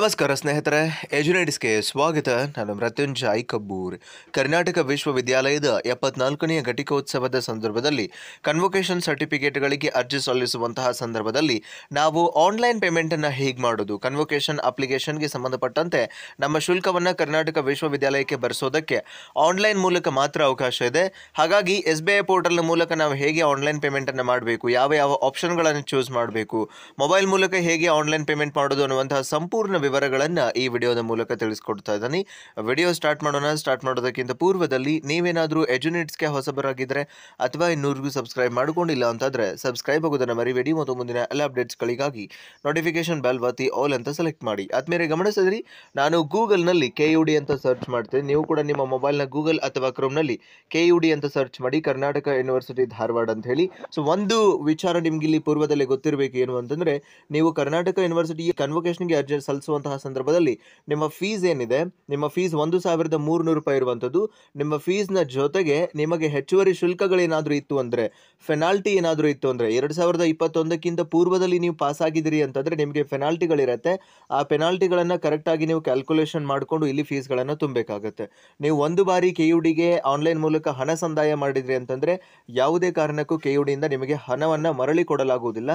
ನಮಸ್ಕಾರ ಸ್ನೇಹಿತರೆ, ಎಜುನೇಟ್ಸ್ಗೆ ಸ್ವಾಗತ. ನಾನು ಮೃತ್ಯುಂಜಯ್ ಕಬ್ಬೂರ್. ಕರ್ನಾಟಕ ವಿಶ್ವವಿದ್ಯಾಲಯದ 74ನೆಯ ಘಟಿಕೋತ್ಸವದ ಸಂದರ್ಭದಲ್ಲಿ ಕನ್ವೊಕೇಶನ್ ಸರ್ಟಿಫಿಕೇಟ್ಗಳಿಗೆ ಅರ್ಜಿ ಸಲ್ಲಿಸುವಂತಹ ಸಂದರ್ಭದಲ್ಲಿ ನಾವು ಆನ್ಲೈನ್ ಪೇಮೆಂಟನ್ನು ಹೇಗೆ ಮಾಡೋದು, ಕನ್ವೊಕೇಶನ್ ಅಪ್ಲಿಕೇಶನ್ಗೆ ಸಂಬಂಧಪಟ್ಟಂತೆ ನಮ್ಮ ಶುಲ್ಕವನ್ನು ಕರ್ನಾಟಕ ವಿಶ್ವವಿದ್ಯಾಲಯಕ್ಕೆ ಭರಿಸೋದಕ್ಕೆ ಆನ್ಲೈನ್ ಮೂಲಕ ಮಾತ್ರ ಅವಕಾಶ ಇದೆ. ಹಾಗಾಗಿ SBI ಪೋರ್ಟಲ್ನ ಮೂಲಕ ನಾವು ಹೇಗೆ ಆನ್ಲೈನ್ ಪೇಮೆಂಟನ್ನು ಮಾಡಬೇಕು, ಯಾವ ಯಾವ ಆಪ್ಷನ್ಗಳನ್ನು ಚೂಸ್ ಮಾಡಬೇಕು, ಮೊಬೈಲ್ ಮೂಲಕ ಹೇಗೆ ಆನ್ಲೈನ್ ಪೇಮೆಂಟ್ ಮಾಡೋದು ಅನ್ನುವಂತಹ ಸಂಪೂರ್ಣ ವಿವರಗಳನ್ನು ಈ ವಿಡಿಯೋದ ಮೂಲಕ ತಿಳಿಸ್ಕೊಡ್ತಾ ಇದ್ದೀನಿ. ವಿಡಿಯೋ ಸ್ಟಾರ್ಟ್ ಮಾಡೋದಕ್ಕಿಂತ ಪೂರ್ವದಲ್ಲಿ ನೀವೇನಾದರೂ ಎಜುನೇಟ್ಸ್ಗೆ ಹೊಸಬರಾಗಿದ್ದರೆ ಅಥವಾ ಇನ್ನೂರಿಗೂ ಸಬ್ಸ್ಕ್ರೈಬ್ ಮಾಡಿಕೊಂಡಿಲ್ಲ ಅಂತಂದರೆ ಸಬ್ಸ್ಕ್ರೈಬ್ ಆಗೋದನ್ನು ಮರಿಬೇಡಿ ಮತ್ತು ಮುಂದಿನ ಎಲ್ಲ ಅಪ್ಡೇಟ್ಸ್ಗಳಿಗಾಗಿ ನೋಟಿಫಿಕೇಶನ್ ಬೆಲ್ ಒತ್ತಿ ಆಲ್ ಅಂತ ಸೆಲೆಕ್ಟ್ ಮಾಡಿ. ಆದ್ಮೇಲೆ ಗಮನಿಸಿದ್ರಿ, ನಾನು ಗೂಗಲ್ನಲ್ಲಿ KUD ಅಂತ ಸರ್ಚ್ ಮಾಡ್ತೇನೆ. ನೀವು ಕೂಡ ನಿಮ್ಮ ಮೊಬೈಲ್ನ ಗೂಗಲ್ ಅಥವಾ ಕ್ರೋಮ್ನಲ್ಲಿ KUD ಅಂತ ಸರ್ಚ್ ಮಾಡಿ, ಕರ್ನಾಟಕ ಯೂನಿವರ್ಸಿಟಿ ಧಾರವಾಡ ಅಂತ ಹೇಳಿ. ಸೊ ಒಂದು ವಿಚಾರ ನಿಮ್ಗೆ ಇಲ್ಲಿ ಪೂರ್ವದಲ್ಲಿ ಗೊತ್ತಿರಬೇಕು, ಏನು ಅಂತಂದರೆ, ನೀವು ಕರ್ನಾಟಕ ಯೂನಿವರ್ಸಿಟಿ ಕನ್ವೊಕೇಶನ್ಗೆ ಅರ್ಜಿ ಸಲ್ಲಿಸುವಂತಹ ಸಂದರ್ಭದಲ್ಲಿ ನಿಮ್ಮ ಫೀಸ್ ಏನಿದೆ, ನಿಮ್ಮ ಫೀಸ್ 1,300 ರೂಪಾಯಿ ಇರುವಂಥದ್ದು. ನಿಮ್ಮ ಫೀಸ್ನ ಜೊತೆಗೆ ನಿಮಗೆ ಹೆಚ್ಚುವರಿ ಶುಲ್ಕಗಳೇನಾದರೂ ಇತ್ತು ಅಂದರೆ, ಫೆನಾಲ್ಟಿ ಏನಾದರೂ ಇತ್ತು ಅಂದರೆ, 2021ಕ್ಕಿಂತ ಪೂರ್ವದಲ್ಲಿ ನೀವು ಪಾಸ್ ಆಗಿದ್ದೀರಿ ಅಂತಂದರೆ ನಿಮಗೆ ಫೆನಾಲ್ಟಿಗಳಿರುತ್ತೆ. ಆ ಪೆನಾಲ್ಟಿಗಳನ್ನು ಕರೆಕ್ಟಾಗಿ ನೀವು ಕ್ಯಾಲ್ಕುಲೇಷನ್ ಮಾಡಿಕೊಂಡು ಇಲ್ಲಿ ಫೀಸ್ಗಳನ್ನು ತುಂಬಬೇಕಾಗುತ್ತೆ. ನೀವು ಒಂದು ಬಾರಿ KUDಗೆ ಆನ್ಲೈನ್ ಮೂಲಕ ಹಣ ಸಂದಾಯ ಮಾಡಿದ್ರಿ ಅಂತಂದರೆ ಯಾವುದೇ ಕಾರಣಕ್ಕೂ KUDಯಿಂದ ನಿಮಗೆ ಹಣವನ್ನು ಮರಳಿ ಕೊಡಲಾಗುವುದಿಲ್ಲ.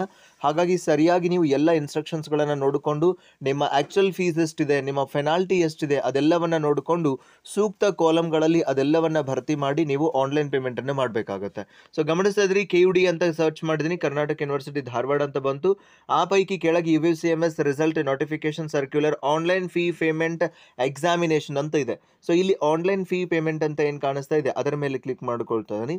ಹಾಗಾಗಿ ಸರಿಯಾಗಿ ನೀವು ಎಲ್ಲ ಇನ್ಸ್ಟ್ರಕ್ಷನ್ಸ್ಗಳನ್ನು ನೋಡಿಕೊಂಡು ನಿಮ್ಮ ಆ್ಯಕ್ಚುಯಲ್ ಫೀಸ್ ಎಷ್ಟಿದೆ, ನಿಮ್ಮ ಫೆನಾಲ್ಟಿ ಎಷ್ಟಿದೆ ಅದೆಲ್ಲವನ್ನು ನೋಡಿಕೊಂಡು ಸೂಕ್ತ ಕಾಲಮ್ಗಳಲ್ಲಿ ಅದೆಲ್ಲವನ್ನು ಭರ್ತಿ ಮಾಡಿ ನೀವು ಆನ್ಲೈನ್ ಪೇಮೆಂಟನ್ನು ಮಾಡಬೇಕಾಗುತ್ತೆ. ಸೊ ಗಮನಿಸ್ತಾ ಇದ್ರಿ, KUD ಅಂತ ಸರ್ಚ್ ಮಾಡಿದ್ದೀನಿ, ಕರ್ನಾಟಕ ಯೂನಿವರ್ಸಿಟಿ ಧಾರವಾಡ ಅಂತ ಬಂತು. ಆ ಪೈಕಿ ಕೆಳಗೆ UVCMS result notification circular online fee payment examination ಅಂತ ಇದೆ. ಸೊ ಇಲ್ಲಿ ಆನ್ಲೈನ್ ಫೀ ಪೇಮೆಂಟ್ ಅಂತ ಏನು ಕಾಣಿಸ್ತಾ ಇದೆ ಅದರ ಮೇಲೆ ಕ್ಲಿಕ್ ಮಾಡ್ಕೊಳ್ತಾ ಇದ್ದೀನಿ.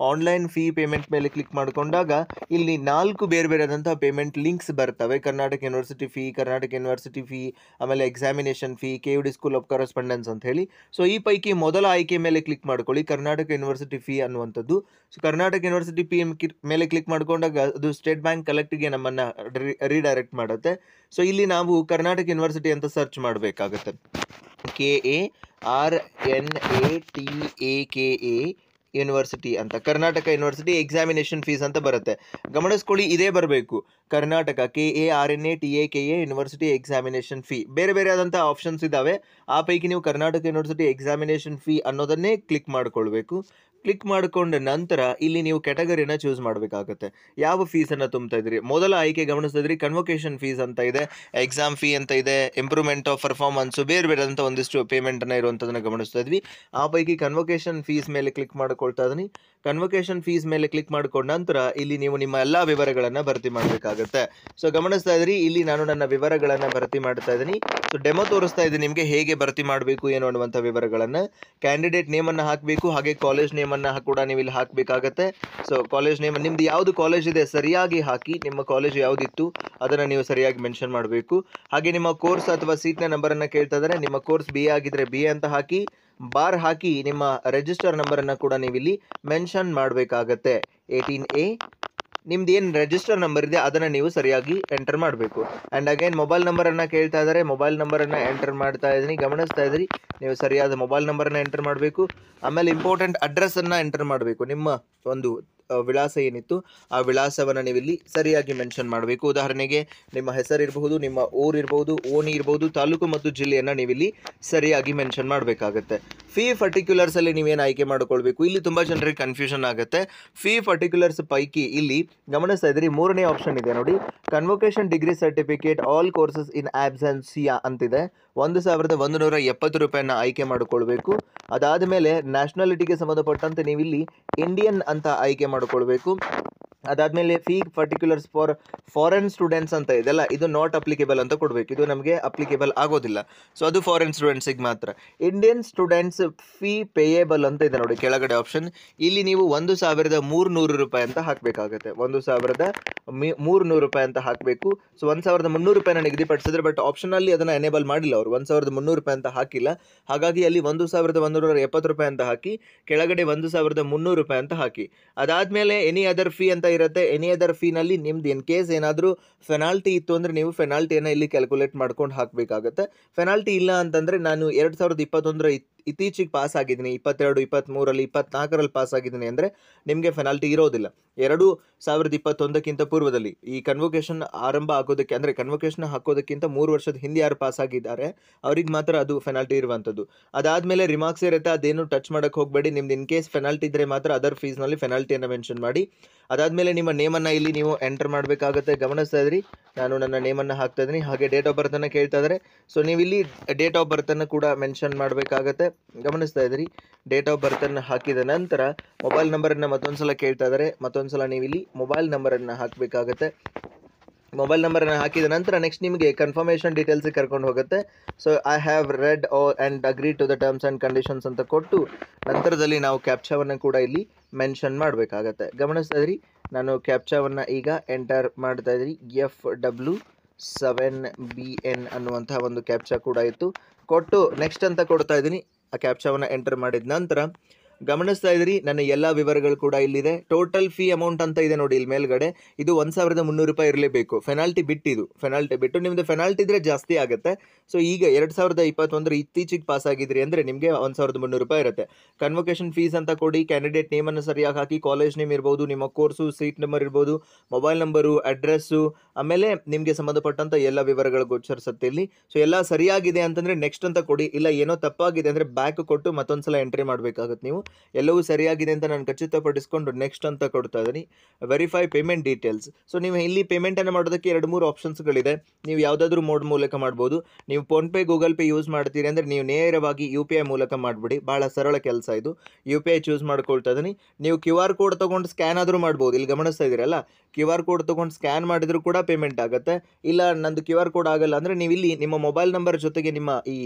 ಆನ್ಲೈನ್ ಫೀ ಪೇಮೆಂಟ್ ಮೇಲೆ ಕ್ಲಿಕ್ ಮಾಡಿಕೊಂಡಾಗ ಇಲ್ಲಿ 4 ಬೇರೆ ಬೇರೆಯಾದಂತಹ ಪೇಮೆಂಟ್ ಲಿಂಕ್ಸ್ ಬರ್ತವೆ. Karnataka university fee, Karnataka university fee, ಆಮೇಲೆ examination fee, KUD school of correspondence ಅಂತ ಹೇಳಿ. ಸೊ ಈ ಪೈಕಿ ಮೊದಲ ಆಯ್ಕೆ ಮೇಲೆ ಕ್ಲಿಕ್ ಮಾಡ್ಕೊಳ್ಳಿ, ಕರ್ನಾಟಕ ಯೂನಿವರ್ಸಿಟಿ ಫೀ ಅನ್ನುವಂಥದ್ದು. ಸೊ ಕರ್ನಾಟಕ ಯೂನಿವರ್ಸಿಟಿ ಫೀ ಮೇಲೆ ಕ್ಲಿಕ್ ಮಾಡ್ಕೊಂಡಾಗ ಅದು ಸ್ಟೇಟ್ ಬ್ಯಾಂಕ್ ಕಲೆಕ್ಟ್ಗೆ ನಮ್ಮನ್ನು ರೀಡೈರೆಕ್ಟ್ ಮಾಡುತ್ತೆ. ಸೊ ಇಲ್ಲಿ ನಾವು ಕರ್ನಾಟಕ ಯೂನಿವರ್ಸಿಟಿ ಅಂತ ಸರ್ಚ್ ಮಾಡಬೇಕಾಗುತ್ತೆ. KARNATAKA ಯೂನಿವರ್ಸಿಟಿ ಅಂತ, ಕರ್ನಾಟಕ ಯೂನಿವರ್ಸಿಟಿ ಎಕ್ಸಾಮಿನೇಷನ್ ಫೀಸ್ ಅಂತ ಬರುತ್ತೆ. ಗಮನಿಸ್ಕೊಳ್ಳಿ, ಇದೇ ಬರಬೇಕು, Karnataka KARNATAKA university examination fee. ಬೇರೆ ಬೇರೆ ಆದಂಥ ಆಪ್ಷನ್ಸ್ ಇದ್ದಾವೆ, ಆ ಪೈಕಿ ನೀವು ಕರ್ನಾಟಕ ಯೂನಿವರ್ಸಿಟಿ ಎಕ್ಸಾಮಿನೇಷನ್ ಫೀ ಅನ್ನೋದನ್ನೇ ಕ್ಲಿಕ್ ಮಾಡಿಕೊಳ್ಬೇಕು. ಕ್ಲಿಕ್ ಮಾಡಿಕೊಂಡ ನಂತರ ಇಲ್ಲಿ ನೀವು ಕ್ಯಾಟಗರಿನ ಚೂಸ್ ಮಾಡಬೇಕಾಗುತ್ತೆ. ಯಾವ ಫೀಸನ್ನು ತುಂಬ್ತಾ ಇದ್ರಿ. ಮೊದಲ ಆಯ್ಕೆ ಗಮನಿಸ್ತಾ ಇದ್ರಿ, ಕನ್ವೊಕೇಶನ್ ಫೀಸ್ ಅಂತ ಇದೆ, ಎಕ್ಸಾಮ್ ಫೀ ಅಂತ ಇದೆ, ಇಂಪ್ರೂವ್ಮೆಂಟ್ ಆಫ್ ಪರ್ಫಾರ್ಮೆನ್ಸು, ಬೇರೆ ಬೇರೆ ಅಂತ ಒಂದಿಷ್ಟು ಪೇಮೆಂಟನ್ನು ಇರುವಂಥದ್ದನ್ನು ಗಮನಿಸ್ತಾ ಇದ್ವಿ. ಆ ಪೈಕಿ ಕನ್ವೊಕೇಶನ್ ಫೀಸ್ ಮೇಲೆ ಕ್ಲಿಕ್ ಮಾಡಿಕೊಳ್ತಾ ಇದ್ದೀನಿ. ಕನ್ವೊಕೇಶನ್ ಫೀಸ್ ಮೇಲೆ ಕ್ಲಿಕ್ ಮಾಡಿಕೊಂಡ ನಂತರ ಇಲ್ಲಿ ನೀವು ನಿಮ್ಮ ಎಲ್ಲ ವಿವರಗಳನ್ನು ಭರ್ತಿ ಮಾಡಬೇಕಾಗುತ್ತೆ. ಸೊ ಗಮನಿಸ್ತಾ ಇದ್ರಿ, ಇಲ್ಲಿ ನಾನು ನನ್ನ ವಿವರಗಳನ್ನು ಭರ್ತಿ ಮಾಡ್ತಾ ಇದ್ದೀನಿ. ಸೊ ಡೆಮೋ ತೋರಿಸ್ತಾ ಇದ್ದೀನಿ ನಿಮಗೆ ಹೇಗೆ ಭರ್ತಿ ಮಾಡಬೇಕು ಏನು ಅನ್ನುವಂಥ ವಿವರಗಳನ್ನು. ಕ್ಯಾಂಡಿಡೇಟ್ ನೇಮನ್ನು ಹಾಕಬೇಕು, ಹಾಗೆ ಕಾಲೇಜ್ ನೇಮನ್ನು ಕೂಡ ನೀವು ಇಲ್ಲಿ ಹಾಕಬೇಕಾಗತ್ತೆ. ಸೊ ಕಾಲೇಜ್ ನೇಮ್, ನಿಮ್ದು ಯಾವುದು ಕಾಲೇಜ್ ಇದೆ ಸರಿಯಾಗಿ ಹಾಕಿ, ನಿಮ್ಮ ಕಾಲೇಜ್ ಯಾವುದಿತ್ತು ಅದನ್ನು ನೀವು ಸರಿಯಾಗಿ ಮೆನ್ಷನ್ ಮಾಡಬೇಕು. ಹಾಗೆ ನಿಮ್ಮ ಕೋರ್ಸ್ ಅಥವಾ ಸೀಟ್ನ ನಂಬರನ್ನು ಕೇಳ್ತಾ ಇದ್ದಾರೆ, ನಿಮ್ಮ ಕೋರ್ಸ್ BA ಆಗಿದ್ದರೆ BA ಅಂತ ಹಾಕಿ, ಬಾರ್ ಹಾಕಿ ನಿಮ್ಮ ರಿಜಿಸ್ಟರ್ ನಂಬರನ್ನು ಕೂಡ ನೀವು ಇಲ್ಲಿ ಮೆನ್ಷನ್ ಮಾಡಬೇಕಾಗತ್ತೆ. 18A ನಿಮ್ದು ಏನು ರಿಜಿಸ್ಟರ್ ನಂಬರ್ ಇದೆ ಅದನ್ನು ನೀವು ಸರಿಯಾಗಿ ಎಂಟರ್ ಮಾಡಬೇಕು. ಆ್ಯಂಡ್ ಅಗೈನ್ ಮೊಬೈಲ್ ನಂಬರನ್ನು ಕೇಳ್ತಾ ಇದ್ದಾರೆ, ಮೊಬೈಲ್ ನಂಬರನ್ನು ಎಂಟರ್ ಮಾಡ್ತಾ ಇದ್ದೀನಿ. ಗಮನಿಸ್ತಾ ಇದ್ರಿ, ನೀವು ಸರಿಯಾದ ಮೊಬೈಲ್ ನಂಬರನ್ನು ಎಂಟರ್ ಮಾಡಬೇಕು. ಆಮೇಲೆ ಇಂಪಾರ್ಟೆಂಟ್ ಅಡ್ರೆಸ್ಸನ್ನು ಎಂಟರ್ ಮಾಡಬೇಕು. ನಿಮ್ಮ ಒಂದು ವಿಳಾಸ ಏನಿತ್ತು ಆ ವಿಳಾಸವನ್ನು ನೀವು ಇಲ್ಲಿ ಸರಿಯಾಗಿ ಮೆನ್ಷನ್ ಮಾಡಬೇಕು. ಉದಾಹರಣೆಗೆ ನಿಮ್ಮ ಹೆಸರಿರಬಹುದು, ನಿಮ್ಮ ಊರಿರ್ಬೋದು, ಓಣಿ ಇರ್ಬೋದು, ತಾಲೂಕು ಮತ್ತು ಜಿಲ್ಲೆಯನ್ನು ನೀವಿಲ್ಲಿ ಸರಿಯಾಗಿ ಮೆನ್ಷನ್ ಮಾಡಬೇಕಾಗತ್ತೆ. ಫೀ ಪರ್ಟಿಕ್ಯುಲರ್ಸಲ್ಲಿ ನೀವೇನು ಆಯ್ಕೆ ಮಾಡಿಕೊಳ್ಬೇಕು, ಇಲ್ಲಿ ತುಂಬ ಜನರಿಗೆ ಕನ್ಫ್ಯೂಷನ್ ಆಗುತ್ತೆ. ಫೀ ಪರ್ಟಿಕ್ಯುಲರ್ಸ್ ಪೈಕಿ ಇಲ್ಲಿ ಗಮನಿಸ್ತಾ ಇದ್ರಿ, 3ನೇ ಆಪ್ಷನ್ ಇದೆ ನೋಡಿ, convocation degree certificate all courses in absentia ಅಂತಿದೆ. 1,170 ರೂಪಾಯಿನ ಆಯ್ಕೆ ಮಾಡಿಕೊಳ್ಬೇಕು. ಅದಾದ ಮೇಲೆ ನ್ಯಾಷನಾಲಿಟಿಗೆ ಸಂಬಂಧಪಟ್ಟಂತೆ ನೀವಿಲ್ಲಿ ಇಂಡಿಯನ್ ಅಂತ ಆಯ್ಕೆ ಮಾಡಿಕೊಳ್ಬೇಕು. ಅದಾದಮೇಲೆ fee particulars for foreign students ಅಂತ ಇದೆಲ್ಲ, ಇದು ನಾಟ್ ಅಪ್ಲಿಕೇಬಲ್ ಅಂತ ಕೊಡಬೇಕು, ಇದು ನಮಗೆ ಅಪ್ಲಿಕೇಬಲ್ ಆಗೋದಿಲ್ಲ. ಸೊ ಅದು ಫಾರಿನ್ ಸ್ಟೂಡೆಂಟ್ಸಿಗೆ ಮಾತ್ರ. ಇಂಡಿಯನ್ ಸ್ಟೂಡೆಂಟ್ಸ್ ಫೀ ಪೇಯೇಬಲ್ ಅಂತ ಇದೆ ನೋಡಿ ಕೆಳಗಡೆ ಆಪ್ಷನ್, ಇಲ್ಲಿ ನೀವು 1,300 ರೂಪಾಯಿ ಅಂತ ಹಾಕಬೇಕಾಗುತ್ತೆ. 1,300 ರೂಪಾಯಿ ಅಂತ ಹಾಕಬೇಕು. ಸೊ 1,300 ರೂಪಾಯಿನ ನಿಗದಿಪಡಿಸಿದ್ರೆ, ಬಟ್ ಆಪ್ಷನಲ್ಲಿ ಅದನ್ನು ಎನೇಬಲ್ ಮಾಡಿಲ್ಲ ಅವರು, 1,300 ರೂಪಾಯಿ ಅಂತ ಹಾಕಿಲ್ಲ. ಹಾಗಾಗಿ ಅಲ್ಲಿ 1,170 ರೂಪಾಯಿ ಅಂತ ಹಾಕಿ, ಕೆಳಗಡೆ 1,300 ರೂಪಾಯಿ ಅಂತ ಹಾಕಿ. ಅದಾದಮೇಲೆ ಎನಿ ಅದರ್ ಫೀ ಅಂತ ಇರುತ್ತೆ. ಎನಿ ಅದರ್ ಫೀನಲ್ಲಿ ನಿಮ್ದು ಇನ್ ಕೇಸ್ ಏನಾದರೂ ಫೆನಾಲ್ಟಿ ಇತ್ತು ಅಂದರೆ ನೀವು ಫೆನಾಲ್ಟಿಯನ್ನು ಇಲ್ಲಿ ಕ್ಯಾಲ್ಕುಲೇಟ್ ಮಾಡ್ಕೊಂಡು ಹಾಕಬೇಕಾಗುತ್ತೆ. ಫೆನಾಲ್ಟಿ ಇಲ್ಲ ಅಂತಂದರೆ, ನಾನು ಇತ್ತೀಚೆಗೆ ಪಾಸ್ ಆಗಿದ್ದೀನಿ 22, 23ರಲ್ಲಿ 24ರಲ್ಲಿ ಪಾಸ್ ಆಗಿದ್ದೀನಿ ಅಂದರೆ ನಿಮಗೆ ಪೆನಾಲ್ಟಿ ಇರೋದಿಲ್ಲ. 2021ಕ್ಕಿಂತ ಪೂರ್ವದಲ್ಲಿ ಈ ಕನ್ವೊಕೇಶನ್ ಆರಂಭ ಆಗೋದಕ್ಕೆ ಅಂದರೆ ಕನ್ವೊಕೇಶನ್ ಹಾಕೋದಕ್ಕಿಂತ 3 ವರ್ಷದ ಹಿಂದೆ ಯಾರು ಪಾಸ್ ಆಗಿದ್ದಾರೆ ಅವ್ರಿಗೆ ಮಾತ್ರ ಅದು ಪೆನಾಲ್ಟಿ ಇರುವಂಥದ್ದು. ಅದಾದಮೇಲೆ ರಿಮಾರ್ಕ್ಸ್ ಇರುತ್ತೆ, ಅದೇನು ಟಚ್ ಮಾಡೋಕ್ಕೆ ಹೋಗಬೇಡಿ. ನಿಮ್ದು ಇನ್ ಕೇಸ್ ಪೆನಾಲ್ಟಿ ಇದ್ದರೆ ಮಾತ್ರ ಅದರ್ ಫೀಸ್ನಲ್ಲಿ ಪೆನಾಲ್ಟಿಯನ್ನು ಮೆನ್ಷನ್ ಮಾಡಿ. ಅದಾದಮೇಲೆ ನಿಮ್ಮ ನೇಮನ್ನು ಇಲ್ಲಿ ನೀವು ಎಂಟರ್ ಮಾಡಬೇಕಾಗುತ್ತೆ. ಗಮನಿಸ್ತಾ ಇದ್ರಿ, ನಾನು ನನ್ನ ನೇಮನ್ನು ಹಾಕ್ತಾ ಇದ್ದೀನಿ. ಹಾಗೆ ಡೇಟ್ ಆಫ್ ಬರ್ತನ್ನು ಕೇಳ್ತಾ ಇದ್ದಾರೆ. ಸೊ ನೀವು ಇಲ್ಲಿ ಡೇಟ್ ಆಫ್ ಬರ್ತನ್ನು ಕೂಡ ಮೆನ್ಷನ್ ಮಾಡಬೇಕಾಗತ್ತೆ. ಗಮನಿಸ್ತಾ ಇದ್ರಿ, ಡೇಟ್ ಆಫ್ ಬರ್ತನ್ನು ಹಾಕಿದ ನಂತರ ಮೊಬೈಲ್ ನಂಬರನ್ನು ಮತ್ತೊಂದು ಸಲ ಕೇಳ್ತಾ ಇದ್ದಾರೆ. ಮತ್ತೊಂದು ಸಲ ನೀವು ಇಲ್ಲಿ ಮೊಬೈಲ್ ನಂಬರನ್ನು ಹಾಕಬೇಕಾಗತ್ತೆ. ಮೊಬೈಲ್ ನಂಬರನ್ನು ಹಾಕಿದ ನಂತರ ನೆಕ್ಸ್ಟ್ ನಿಮಗೆ ಕನ್ಫರ್ಮೇಷನ್ ಡೀಟೇಲ್ಸಿಗೆ ಕರ್ಕೊಂಡು ಹೋಗುತ್ತೆ. So I have read and agree to the terms and conditions ಅಂತ ಕೊಟ್ಟು ನಂತರದಲ್ಲಿ ನಾವು ಕ್ಯಾಪ್ಚಾವನ್ನು ಕೂಡ ಇಲ್ಲಿ ಮೆನ್ಷನ್ ಮಾಡಬೇಕಾಗತ್ತೆ. ಗಮನಿಸ್ತಾ ಇದ್ರಿ, ನಾನು ಕ್ಯಾಪ್ಚಾವನ್ನು ಈಗ ಎಂಟರ್ ಮಾಡ್ತಾ ಇದ್ರಿ. FW7BN ಅನ್ನುವಂತಹ ಒಂದು ಕ್ಯಾಪ್ಚಾ ಕೂಡ ಇತ್ತು. ಕೊಟ್ಟು ನೆಕ್ಸ್ಟ್ ಅಂತ ಕೊಡ್ತಾ ಇದ್ದೀನಿ. ಆ ಕ್ಯಾಪ್ಚಾವನ್ನು ಎಂಟರ್ ಮಾಡಿದ ನಂತರ ಗಮನಿಸ್ತಾ ಇದ್ರಿ, ನನ್ನ ಎಲ್ಲ ವಿವರಗಳು ಕೂಡ ಇಲ್ಲಿದೆ. ಟೋಟಲ್ ಫೀ ಅಮೌಂಟ್ ಅಂತ ಇದೆ ನೋಡಿ ಇಲ್ಲಿ ಮೇಲ್ಗಡೆ, ಇದು 1300 ರೂಪಾಯಿ ಇರಲೇಬೇಕು. ಫೆನಾಲ್ಟಿ ಬಿಟ್ಟಿದು, ಫೆನಾಲ್ಟಿ ಬಿಟ್ಟು ನಿಮ್ಮದು ಫೆನಾಲ್ಟಿ ಇದ್ದರೆ ಜಾಸ್ತಿ ಆಗುತ್ತೆ. ಸೊ ಈಗ 2021 ಇತ್ತೀಚೆಗೆ ಪಾಸ್ ಆಗಿದ್ರಿ ಅಂದರೆ ನಿಮಗೆ 1300 ರೂಪಾಯಿ ಇರುತ್ತೆ. ಕನ್ವೊಕೇಶನ್ ಫೀಸ್ ಅಂತ ಕೊಡಿ, ಕ್ಯಾಂಡಿಡೇಟ್ ನೇಮನ್ನು ಸರಿಯಾಗಿ ಹಾಕಿ, ಕಾಲೇಜ್ ನೇಮ್ ಇರ್ಬೋದು, ನಿಮ್ಮ ಕೋರ್ಸು, ಸೀಟ್ ನಂಬರ್ ಇರ್ಬೋದು, ಮೊಬೈಲ್ ನಂಬರು, ಅಡ್ರೆಸ್ಸು, ಆಮೇಲೆ ನಿಮಗೆ ಸಂಬಂಧಪಟ್ಟಂಥ ಎಲ್ಲ ವಿವರಗಳು ಗೋಚರಿಸುತ್ತೆ ಇಲ್ಲಿ. ಸೊ ಎಲ್ಲ ಸರಿಯಾಗಿದೆ ಅಂತಂದರೆ ನೆಕ್ಸ್ಟ್ ಅಂತ ಕೊಡಿ. ಇಲ್ಲ ಏನೋ ತಪ್ಪಾಗಿದೆ ಅಂದರೆ ಬ್ಯಾಕ್ ಕೊಟ್ಟು ಮತ್ತೊಂದು ಸಲ ಎಂಟ್ರಿ ಮಾಡಬೇಕಾಗುತ್ತೆ. ನೀವು ಎಲ್ಲವೂ ಸರಿಯಾಗಿದೆ ಅಂತ ನಾನು ಖಚಿತಪಡಿಸ್ಕೊಂಡು ನೆಕ್ಸ್ಟ್ ಅಂತ ಕೊಡ್ತಾ ಇದ್ದೀನಿ. Verify payment details. ಸೊ ನೀವು ಇಲ್ಲಿ ಪೇಮೆಂಟನ್ನು ಮಾಡೋದಕ್ಕೆ 2-3 ಆಪ್ಷನ್ಸ್ಗಳಿದೆ. ನೀವು ಯಾವುದಾದ್ರೂ ಮೋಡ್ ಮೂಲಕ ಮಾಡ್ಬೋದು. ನೀವು ಫೋನ್ಪೇ, ಗೂಗಲ್ ಪೇ ಯೂಸ್ ಮಾಡ್ತೀರಿ ಅಂದರೆ ನೀವು ನೇರವಾಗಿ UPI ಮೂಲಕ ಮಾಡಿಬಿಡಿ. ಭಾಳ ಸರಳ ಕೆಲಸ ಇದು. UPI ಚೂಸ್ ಮಾಡ್ಕೊಳ್ತಾ ಇದ್ದೀನಿ. ನೀವು QR ಕೋಡ್ ತೊಗೊಂಡು ಸ್ಕ್ಯಾನ್ ಆದರೂ ಮಾಡ್ಬೋದು. ಇಲ್ಲಿ ಗಮನಿಸ್ತಾ ಇದ್ದೀರಲ್ಲ, QR ಕೋಡ್ ತೊಗೊಂಡು ಸ್ಕ್ಯಾನ್ ಮಾಡಿದರೂ ಕೂಡ ಪೇಮೆಂಟ್ ಆಗುತ್ತೆ. ಇಲ್ಲ ನಂದು QR ಕೋಡ್ ಆಗಲ್ಲ ಅಂದರೆ ನೀವು ಇಲ್ಲಿ ನಿಮ್ಮ ಮೊಬೈಲ್ ನಂಬರ್ ಜೊತೆಗೆ ನಿಮ್ಮ ಈ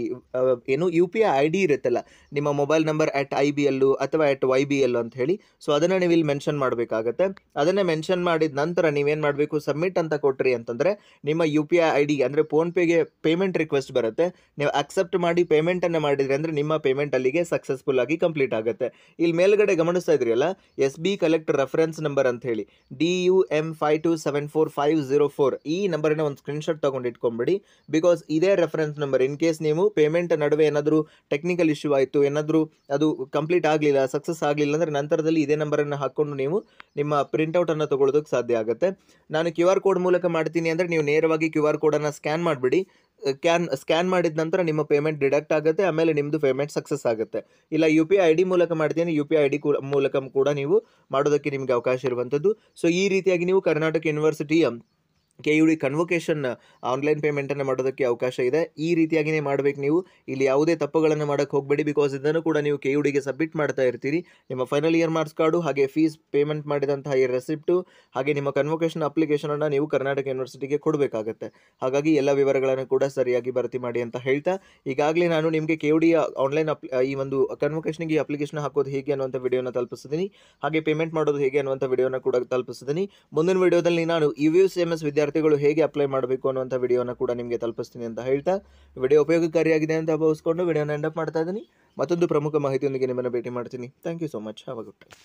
ಏನು UPI ID ಇರುತ್ತಲ್ಲ, ನಿಮ್ಮ ಮೊಬೈಲ್ ನಂಬರ್ @IBL ಅಥವಾ @YBL ಅಂತ ಹೇಳಿ, ಸೊ ಅದನ್ನು ನೀವು ಇಲ್ಲಿ ಮೆನ್ಷನ್ ಮಾಡಬೇಕಾಗತ್ತೆ. ಅದನ್ನೇ ಮೆನ್ಷನ್ ಮಾಡಿದ ನಂತರ ನೀವೇನು ಮಾಡಬೇಕು, ಸಬ್ಮಿಟ್ ಅಂತ ಕೊಟ್ರಿ ಅಂತಂದರೆ ನಿಮ್ಮ UPI ID ಅಂದರೆ ಫೋನ್ಪೇಗೆ ಪೇಮೆಂಟ್ ರಿಕ್ವೆಸ್ಟ್ ಬರುತ್ತೆ. ನೀವು ಅಕ್ಸೆಪ್ಟ್ ಮಾಡಿ ಪೇಮೆಂಟನ್ನು ಮಾಡಿದ್ರಿ ಅಂದರೆ ನಿಮ್ಮ ಪೇಮೆಂಟ್ ಅಲ್ಲಿಗೆ ಸಕ್ಸಸ್ಫುಲ್ ಆಗಿ ಕಂಪ್ಲೀಟ್ ಆಗುತ್ತೆ. ಇಲ್ಲಿ ಮೇಲ್ಗಡೆ ಗಮನಿಸ್ತಾ ಇದ್ರಿಯಲ್ಲ, SB ಕಲೆಕ್ಟ್ ರೆಫರೆನ್ಸ್ ನಂಬರ್ ಅಂತ ಹೇಳಿ DUM5274504 ಈ ನಂಬರನ್ನ ಒಂದು ಸ್ಕ್ರೀನ್ಶಾಟ್ ತೊಗೊಂಡು ಇಟ್ಕೊಂಬಿಡಿ. ಬಿಕಾಸ್ ಇದೇ ರೆಫರೆನ್ಸ್ ನಂಬರ್ ಇನ್ ಕೇಸ್ ನೀವು ಪೇಮೆಂಟ್ ನಡುವೆ ಏನಾದರೂ ಟೆಕ್ನಿಕಲ್ ಇಶ್ಯೂ ಆಯಿತು, ಏನಾದರೂ ಅದು ಕಂಪ್ಲೀಟ್ ಆಗಲಿಲ್ಲ, ಸಕ್ಸಸ್ ಆಗಲಿಲ್ಲ ಅಂದರೆ ನಂತರದಲ್ಲಿ ಇದೇ ನಂಬರನ್ನು ಹಾಕ್ಕೊಂಡು ನೀವು ನಿಮ್ಮ ಪ್ರಿಂಟೌಟನ್ನು ತೊಗೊಳ್ಳೋದಕ್ಕೆ ಸಾಧ್ಯ ಆಗುತ್ತೆ. ನಾನು QR ಕೋಡ್ ಮೂಲಕ ಮಾಡ್ತೀನಿ ಅಂದರೆ ನೀವು ನೇರವಾಗಿ QR ಕೋಡನ್ನು ಸ್ಕ್ಯಾನ್ ಮಾಡಿಬಿಡಿ. ಸ್ಕ್ಯಾನ್ ಮಾಡಿದ ನಂತರ ನಿಮ್ಮ ಪೇಮೆಂಟ್ ಡಿಡಕ್ಟ್ ಆಗುತ್ತೆ. ಆಮೇಲೆ ನಿಮ್ಮದು ಪೇಮೆಂಟ್ ಸಕ್ಸಸ್ ಆಗುತ್ತೆ. ಇಲ್ಲ UPI ID ಮೂಲಕ ಮಾಡ್ತೀನಿ, UPI ID ಮೂಲಕ ಕೂಡ ನೀವು ಮಾಡೋದಕ್ಕೆ ನಿಮಗೆ ಅವಕಾಶ ಇರುವಂಥದ್ದು. ಸೊ ಈ ರೀತಿಯಾಗಿ ನೀವು ಕರ್ನಾಟಕ ಯೂನಿವರ್ಸಿಟಿಯ KUD ಕನ್ವೊಕೇಶನ್ ಆನ್ಲೈನ್ ಪೇಮೆಂಟನ್ನು ಮಾಡೋದಕ್ಕೆ ಅವಕಾಶ ಇದೆ. ಈ ರೀತಿಯಾಗಿಯೇ ಮಾಡಬೇಕು ನೀವು. ಇಲ್ಲಿ ಯಾವುದೇ ತಪ್ಪುಗಳನ್ನು ಮಾಡೋಕ್ಕೆ ಹೋಗಬೇಡಿ. ಬಿಕಾಸ್ ಇದನ್ನು ಕೂಡ ನೀವು KUDಗೆ ಸಬ್ಮಿಟ್ ಮಾಡ್ತಾ ಇರ್ತೀರಿ. ನಿಮ್ಮ ಫೈನಲ್ ಇಯರ್ ಮಾರ್ಕ್ಸ್ ಕಾರ್ಡು, ಹಾಗೆ ಫೀಸ್ ಪೇಮೆಂಟ್ ಮಾಡಿದಂತಹ ಈ ರೆಸಿಪ್ಟು, ಹಾಗೆ ನಿಮ್ಮ ಕನ್ವೊಕೇಶನ್ ಅಪ್ಲಿಕೇಶನನ್ನು ನೀವು ಕರ್ನಾಟಕ ಯೂನಿವರ್ಸಿಟಿಗೆ ಕೊಡಬೇಕಾಗತ್ತೆ. ಹಾಗಾಗಿ ಎಲ್ಲ ವಿವರಗಳನ್ನು ಕೂಡ ಸರಿಯಾಗಿ ಭರ್ತಿ ಮಾಡಿ ಅಂತ ಹೇಳ್ತಾ, ಈಗಾಗಲೇ ನಾನು ನಿಮಗೆ KUDಯ ಆನ್ಲೈನ್ ಈ ಒಂದು ಕನ್ವೊಕೇಶನ್ಗೆ ಅಪ್ಲಿಕೇಶನ್ ಹಾಕೋದು ಹೇಗೆ ಅನ್ನುವಂಥ ವಿಡಿಯೋನ ತಲುಪಿಸಿದ್ದೀನಿ. ಹಾಗೆ ಪೇಮೆಂಟ್ ಮಾಡೋದು ಹೇಗೆ ಅನ್ನುವಂಥ ವಿಡಿಯೋನ ಕೂಡ ತಲುಪಿಸಿದ್ದೀನಿ. ಮುಂದಿನ ವಿಡಿಯೋದಲ್ಲಿ ನಾನು UVCMS ವಿದ್ಯಾರ್ಥಿಗಳು ಹೇಗೆ ಅಪ್ಲೈ ಮಾಡಬೇಕು ಅನ್ನುವಂಥ ವಿಡಿಯೋನ ಕೂಡ ನಿಮಗೆ ತಲುಪಿಸ್ತೀನಿ ಅಂತ ಹೇಳ್ತಾ, ವಿಡಿಯೋ ಉಪಯೋಗಕಾರಿಯಾಗಿದೆ ಅಂತ ಭಾವಿಸ್ಕೊಂಡು ವಿಡಿಯೋನ ಎಂಡ್ ಅಪ್ ಮಾಡ್ತಾ ಇದ್ದೀನಿ. ಮತ್ತೊಂದು ಪ್ರಮುಖ ಮಾಹಿತಿಯೊಂದಿಗೆ ನಿಮ್ಮನ್ನು ಭೇಟಿ ಮಾಡ್ತೀನಿ. Thank you so much. Have a good time.